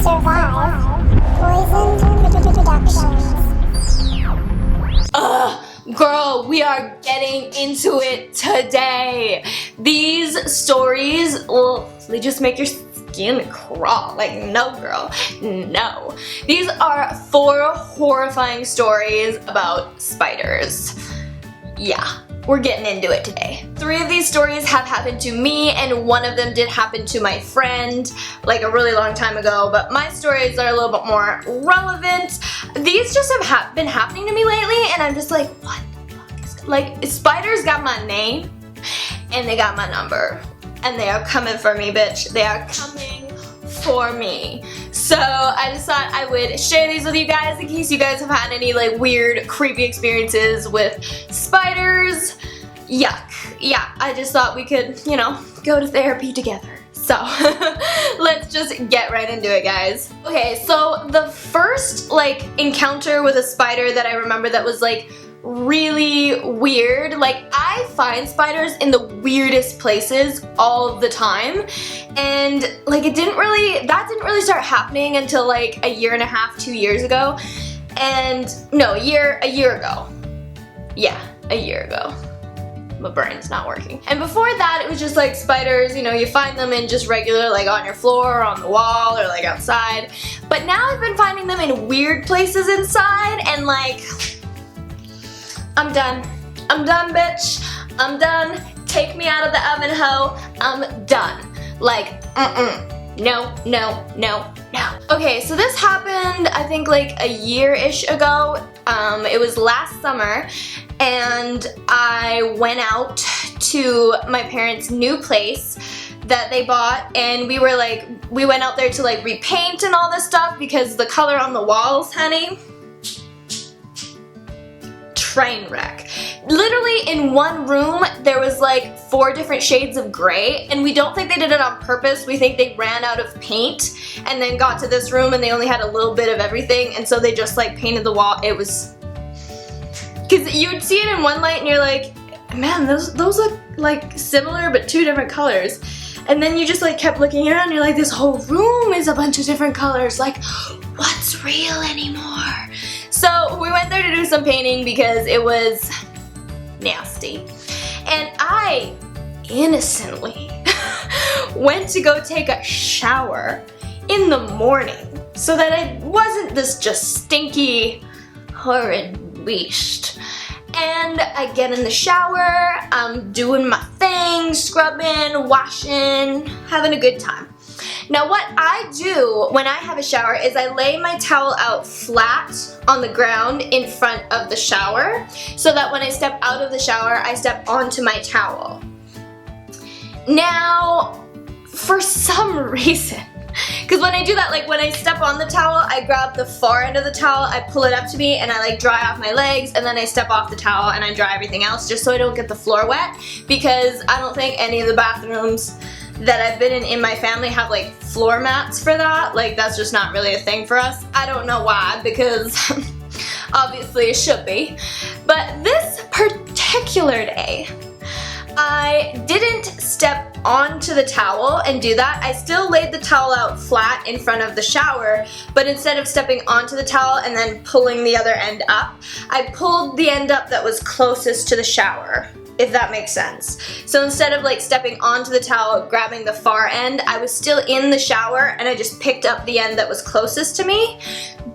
survive poisoned productions. Girl, we are getting into it today. These stories, well, they just make your skin crawl. Like, no, girl, no. These are 4 horrifying stories about spiders. Yeah, we're getting into it today. 3 of these stories have happened to me, and 1 of them did happen to my friend like a really long time ago, but my stories are a little bit more relevant. These just have been happening to me lately, and I'm just like, what the fuck is that? Like, spiders got my name, and they got my number, and they are coming for me, bitch. They are coming for me. So I just thought I would share these with you guys in case you guys have had any like weird, creepy experiences with spiders. Yuck. Yeah, I just thought we could, you know, go to therapy together. So let's just get right into it, guys. Okay, so the first like encounter with a spider that I remember that was like really weird. Like, I find spiders in the weirdest places all the time, and like that didn't really start happening until like a year and a half, 2 years ago. And no, a year ago. Yeah, a year ago. My brain's not working. And before that, it was just like spiders, you know, you find them in just regular, like on your floor, or on the wall, or like outside. But now I've been finding them in weird places inside, and like, I'm done. I'm done, bitch. I'm done. Take me out of the oven, hoe. I'm done. Like, no, no, no, no. Okay, so this happened, I think like a year-ish ago. It was last summer, and I went out to my parents' new place that they bought, and we went out there to like repaint and all this stuff because the color on the walls, honey, train wreck. Literally in one room there was like 4 different shades of gray, and we don't think they did it on purpose. We think they ran out of paint and then got to this room and they only had a little bit of everything, and so they just like painted the wall. It was, because you would see it in one light and you're like, man, those look like similar but 2 different colors. And then you just like kept looking around and you're like, this whole room is a bunch of different colors. Like, what's real anymore? So we went there to do some painting because it was nasty. And I innocently went to go take a shower in the morning so that it wasn't this just stinky, horrid beast. And I get in the shower, I'm doing my thing, scrubbing, washing, having a good time. Now what I do when I have a shower is I lay my towel out flat on the ground in front of the shower so that when I step out of the shower, I step onto my towel. Now, for some reason, because when I do that, like when I step on the towel, I grab the far end of the towel, I pull it up to me, and I like dry off my legs, and then I step off the towel and I dry everything else just so I don't get the floor wet, because I don't think any of the bathrooms that I've been in my family have like floor mats for that. Like, that's just not really a thing for us. I don't know why, because obviously it should be. But this particular day, I didn't step onto the towel and do that. I still laid the towel out flat in front of the shower, but instead of stepping onto the towel and then pulling the other end up, I pulled the end up that was closest to the shower, if that makes sense. So instead of like stepping onto the towel, grabbing the far end, I was still in the shower and I just picked up the end that was closest to me.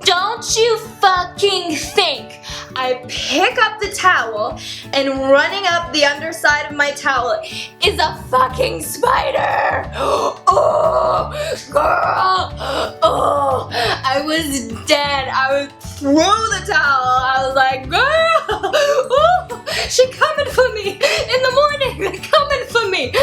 Don't you fucking think I pick up the towel and running up the underside of my towel is a fucking spider. Oh, girl. Oh, I was dead. I would throw the towel. I was like, girl, oh, she coming for me in the morning. They're coming for me.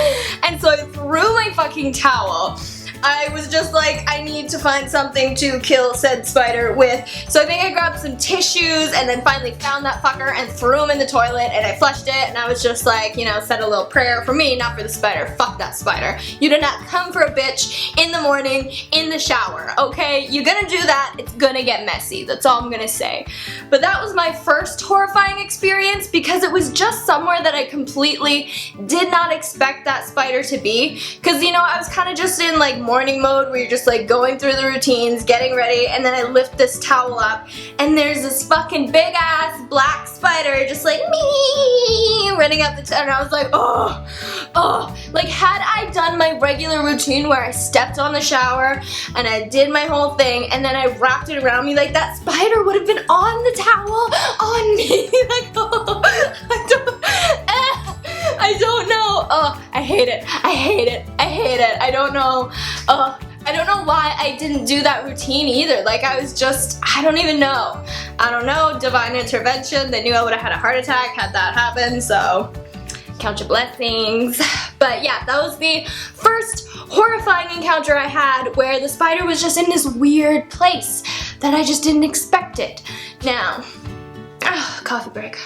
And so I threw my fucking towel. I was just like, I need to find something to kill said spider with. So I think I grabbed some tissues and then finally found that fucker and threw him in the toilet, and I flushed it, and I was just like, you know, said a little prayer for me, not for the spider. Fuck that spider. You did not come for a bitch in the morning in the shower, okay? You're gonna do that, it's gonna get messy. That's all I'm gonna say. But that was my first horrifying experience because it was just somewhere that I completely did not expect that spider to be. Because, you know, I was kind of just in like morning mode where you're just like going through the routines, getting ready, and then I lift this towel up and there's this fucking big ass black spider just like me running up the towel, and I was like, oh. Like had I done my regular routine where I stepped on the shower and I did my whole thing and then I wrapped it around me, like that spider would have been on the towel on me. Like, oh, I don't know. Oh, I hate it. I hate it. I hate it. I don't know. I don't know why I didn't do that routine either. Like I was just, I don't even know. I don't know, divine intervention. They knew I would have had a heart attack had that happened, so count your blessings. But yeah, that was the first horrifying encounter I had where the spider was just in this weird place that I just didn't expect it. Now, coffee break.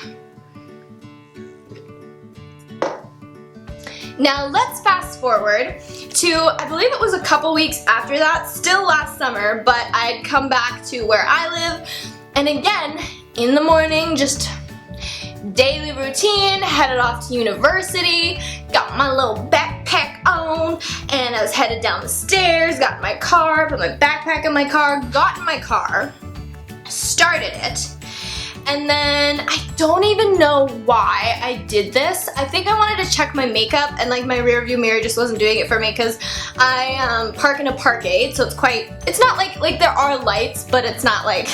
Now let's fast forward to, I believe it was a couple weeks after that, still last summer, but I'd come back to where I live, and again, in the morning, just daily routine, headed off to university, got my little backpack on, and I was headed down the stairs, got in my car, put my backpack in my car, got in my car, started it, and then I don't even know why I did this. I think I wanted to check my makeup, and like my rear view mirror just wasn't doing it for me because I park in a parkade, so it's not like there are lights, but it's not like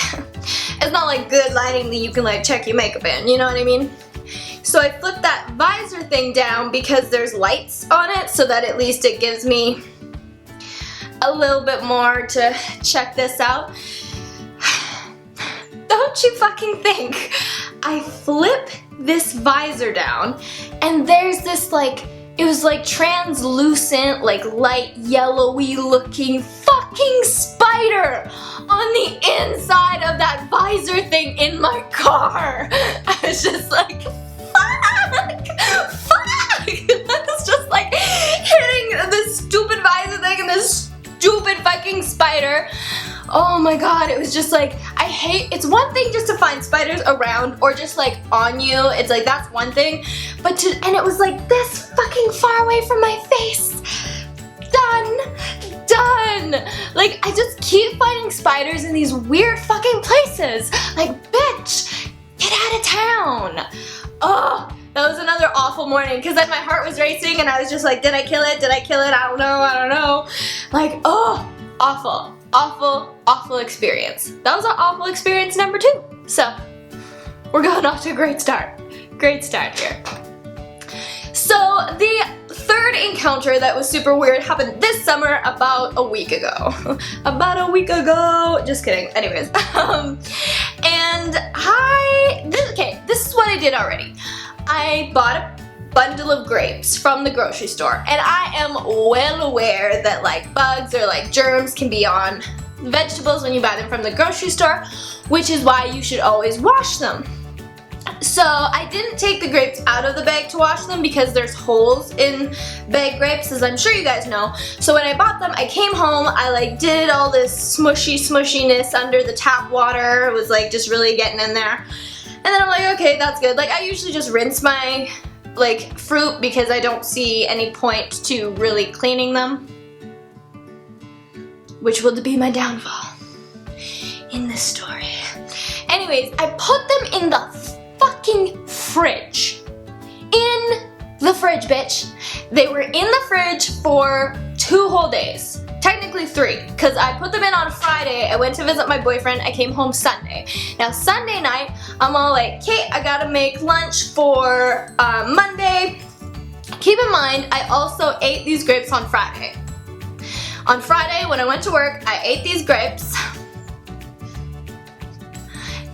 it's not like good lighting that you can like check your makeup in, you know what I mean? So I flipped that visor thing down because there's lights on it, so that at least it gives me a little bit more to check this out. Don't you fucking think I flip this visor down and there's this like, it was like translucent, like light yellowy looking fucking spider on the inside of that visor thing in my car. I was just like, fuck. I was just like hitting this stupid visor thing and this stupid fucking spider. Oh my god, it was just like, it's one thing just to find spiders around or just like on you, it's like that's one thing, and it was like this fucking far away from my face. Done. Like I just keep finding spiders in these weird fucking places. Like bitch, get out of town. Oh, that was another awful morning because then my heart was racing and I was just like, did I kill it? Did I kill it? I don't know. Like, oh, awful experience. That was our awful experience number 2. So, we're going off to a great start. Great start here. So, the third encounter that was super weird happened this summer about a week ago. Just kidding. Anyways. And this is what I did already. I bought a bundle of grapes from the grocery store, and I am well aware that like bugs or like germs can be on vegetables when you buy them from the grocery store, which is why you should always wash them. So I didn't take the grapes out of the bag to wash them because there's holes in bag grapes, as I'm sure you guys know. So when I bought them, I came home, I like did all this smushiness under the tap water. It was like just really getting in there. And then I'm like, okay, that's good. Like I usually just rinse my like fruit because I don't see any point to really cleaning them, which will be my downfall in this story. Anyways, I put them in the fucking fridge. In the fridge, bitch. They were in the fridge for 2 whole days. Technically 3, because I put them in on Friday, I went to visit my boyfriend, I came home Sunday. Now Sunday night, I'm all like, okay, I gotta make lunch for Monday. Keep in mind, I also ate these grapes on Friday. On Friday, when I went to work, I ate these grapes.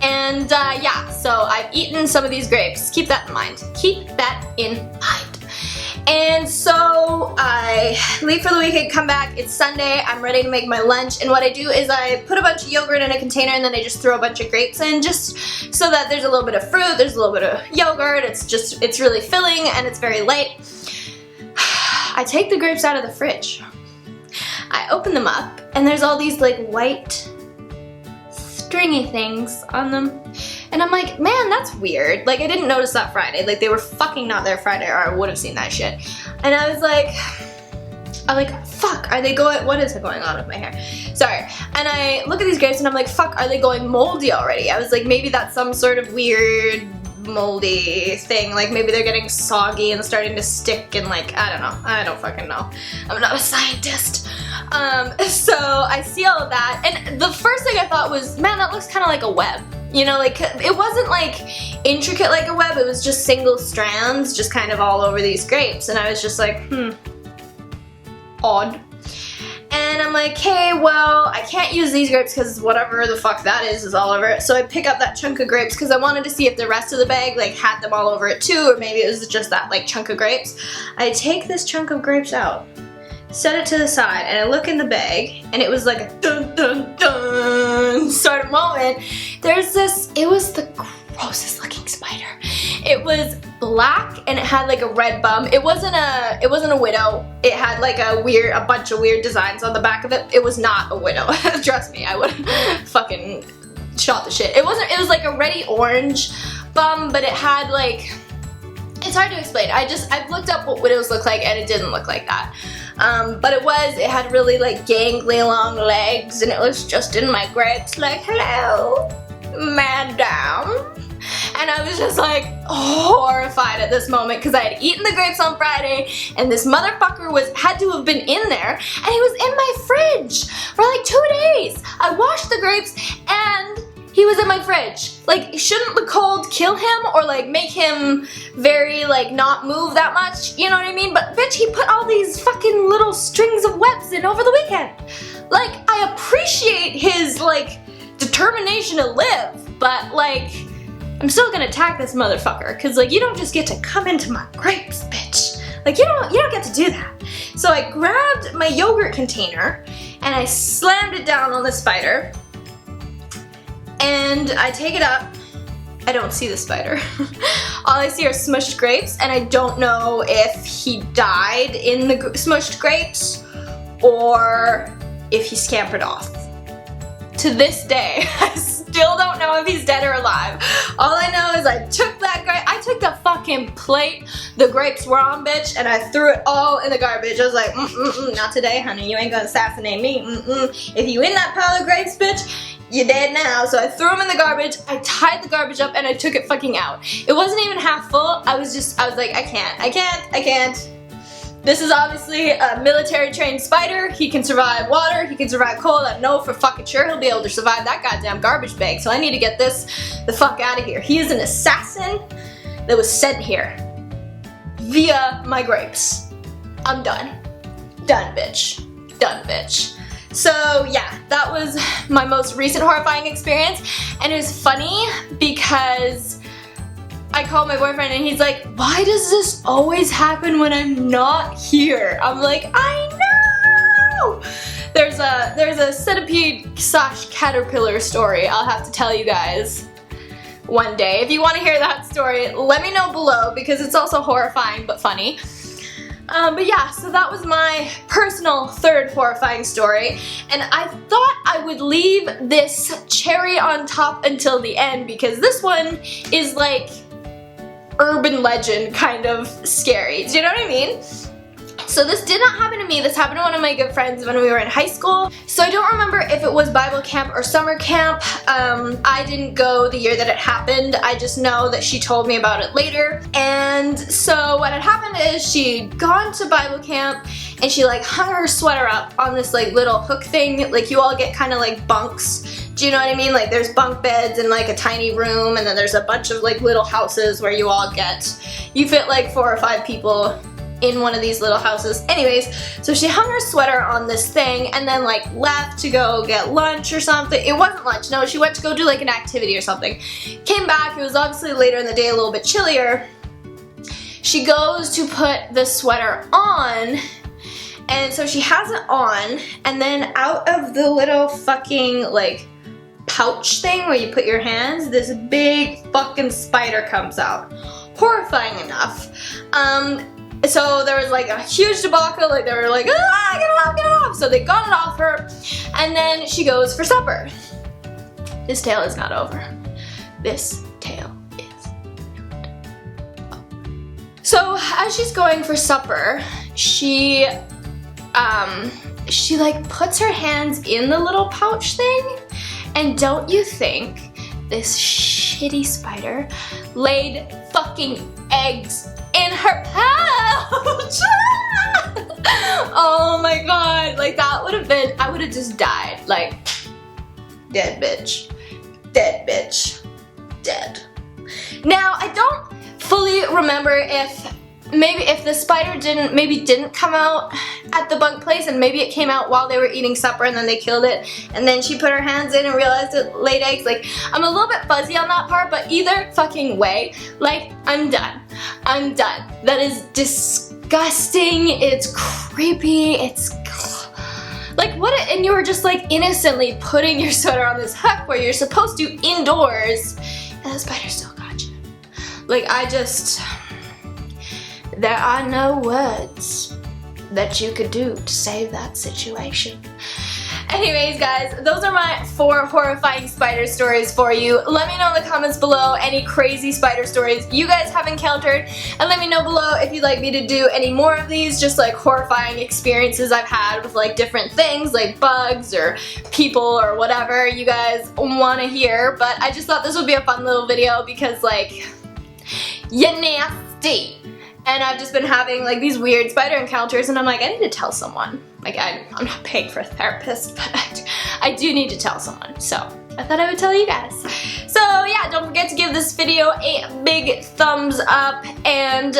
And yeah, so I've eaten some of these grapes. Keep that in mind. Keep that in mind. And so I leave for the weekend, come back, it's Sunday, I'm ready to make my lunch, and what I do is I put a bunch of yogurt in a container and then I just throw a bunch of grapes in just so that there's a little bit of fruit, there's a little bit of yogurt, it's really filling and it's very light. I take the grapes out of the fridge. I open them up and there's all these like white stringy things on them. And I'm like, man, that's weird. Like, I didn't notice that Friday. Like, they were fucking not there Friday or I would have seen that shit. And I was like, I'm like, fuck, are they going, what is going on with my hair? Sorry. And I look at these grapes and I'm like, fuck, are they going moldy already? I was like, maybe that's some sort of weird moldy thing. Like maybe they're getting soggy and starting to stick and like, I don't know. I don't fucking know. I'm not a scientist. So I see all of that. And the first thing I thought was, man, that looks kind of like a web. You know, like it wasn't like intricate like a web. It was just single strands just kind of all over these grapes. And I was just like, odd. And I'm like, hey, well, I can't use these grapes because whatever the fuck that is all over it. So I pick up that chunk of grapes because I wanted to see if the rest of the bag like had them all over it too, or maybe it was just that like chunk of grapes. I take this chunk of grapes out, set it to the side, and I look in the bag, and it was like a dun dun dun sort of moment. There's this, it was the grossest looking spider. It was black and it had like a red bum. It wasn't a widow. It had like a bunch of weird designs on the back of it. It was not a widow. Trust me, I would fucking shot the shit. It was like a reddy orange bum, but it had like, it's hard to explain. I've looked up what widows look like and it didn't look like that. But it had really like gangly long legs and it was just in my grapes like, hello, madam. And I was just like horrified at this moment because I had eaten the grapes on Friday and this motherfucker had to have been in there and he was in my fridge for like 2 days. I washed the grapes and he was in my fridge. Like, shouldn't the cold kill him or like make him very like not move that much? You know what I mean? But bitch, he put all these fucking little strings of webs in over the weekend. Like, I appreciate his like determination to live, but like, I'm still gonna attack this motherfucker, cause like you don't just get to come into my grapes, bitch. Like you don't get to do that. So I grabbed my yogurt container and I slammed it down on the spider. And I take it up. I don't see the spider. All I see are smushed grapes, and I don't know if he died in the smushed grapes or if he scampered off. To this day, I still don't know if he's dead or alive. All I know is I took I took the fucking plate the grapes were on, bitch, and I threw it all in the garbage. I was like, not today, honey. You ain't gonna assassinate me. If you in that pile of grapes, bitch, you're dead now. So I threw them in the garbage. I tied the garbage up and I took it fucking out. It wasn't even half full. I was like, I can't. This is obviously a military trained spider. He can survive water, he can survive cold. I know for fucking sure he'll be able to survive that goddamn garbage bag. So I need to get this the fuck out of here. He is an assassin that was sent here via my grapes. I'm done. Done, bitch. Done, bitch. So yeah, that was my most recent horrifying experience. And it was funny because I called my boyfriend and he's like, why does this always happen when I'm not here? I'm like, I know! There's a centipede / caterpillar story I'll have to tell you guys one day. If you want to hear that story, let me know below because it's also horrifying but funny. But yeah, so that was my personal third horrifying story, and I thought I would leave this cherry on top until the end because this one is like urban legend kind of scary. Do you know what I mean? So this did not happen to me. This happened to one of my good friends when we were in high school. So I don't remember if it was Bible camp or summer camp. I didn't go the year that it happened. I just know that she told me about it later. And so what had happened is she'd gone to Bible camp and she like hung her sweater up on this like little hook thing. Like you all get kind of like bunks. Do you know what I mean? Like there's bunk beds in like a tiny room and then there's a bunch of like little houses where you all you fit like 4 or 5 people in one of these little houses. Anyways, so she hung her sweater on this thing and then like left to go get lunch or something. It wasn't lunch, no, she went to go do like an activity or something. Came back, it was obviously later in the day, a little bit chillier. She goes to put the sweater on, and so she has it on, and then out of the little fucking like pouch thing where you put your hands, this big fucking spider comes out. Horrifying enough. So there was like a huge debacle, like they were like, ah, get it off. So they got it off her, and then she goes for supper. This tale is not over. This tale is not over. So as she's going for supper, she she like puts her hands in the little pouch thing, and don't you think this shitty spider laid fucking eggs in her pouch? Oh my god, like that would have been, I would have just died. Like, dead bitch, dead bitch, dead. Now, I don't fully remember if the spider didn't come out at the bunk place, and maybe it came out while they were eating supper and then they killed it, and then she put her hands in and realized it laid eggs. Like, I'm a little bit fuzzy on that part, but either fucking way, like, I'm done. I'm done. That is disgusting. It's creepy. It's like, what? And you were just like innocently putting your sweater on this hook where you're supposed to indoors, and the spider still got you. Like, there are no words that you could do to save that situation. Anyways, guys, those are my 4 horrifying spider stories for you. Let me know in the comments below any crazy spider stories you guys have encountered, and let me know below if you'd like me to do any more of these, just like horrifying experiences I've had with like different things like bugs or people or whatever you guys want to hear. But I just thought this would be a fun little video because, like, you're nasty. And I've just been having like these weird spider encounters, and I'm like, I need to tell someone. Like, I'm not paying for a therapist, but I do need to tell someone. So I thought I would tell you guys. So yeah, don't forget to give this video a big thumbs up, and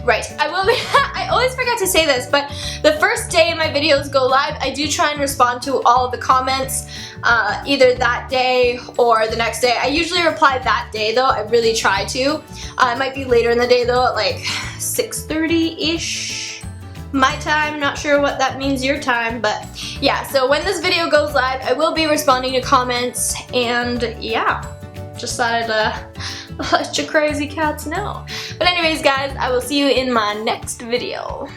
right, I always forget to say this, but the first day my videos go live, I do try and respond to all of the comments, either that day or the next day. I usually reply that day though, I really try to. It might be later in the day though, at like 6:30-ish my time. Not sure what that means your time, but yeah, so when this video goes live, I will be responding to comments, and yeah, just thought I'd let your crazy cats know. But anyways, guys, I will see you in my next video.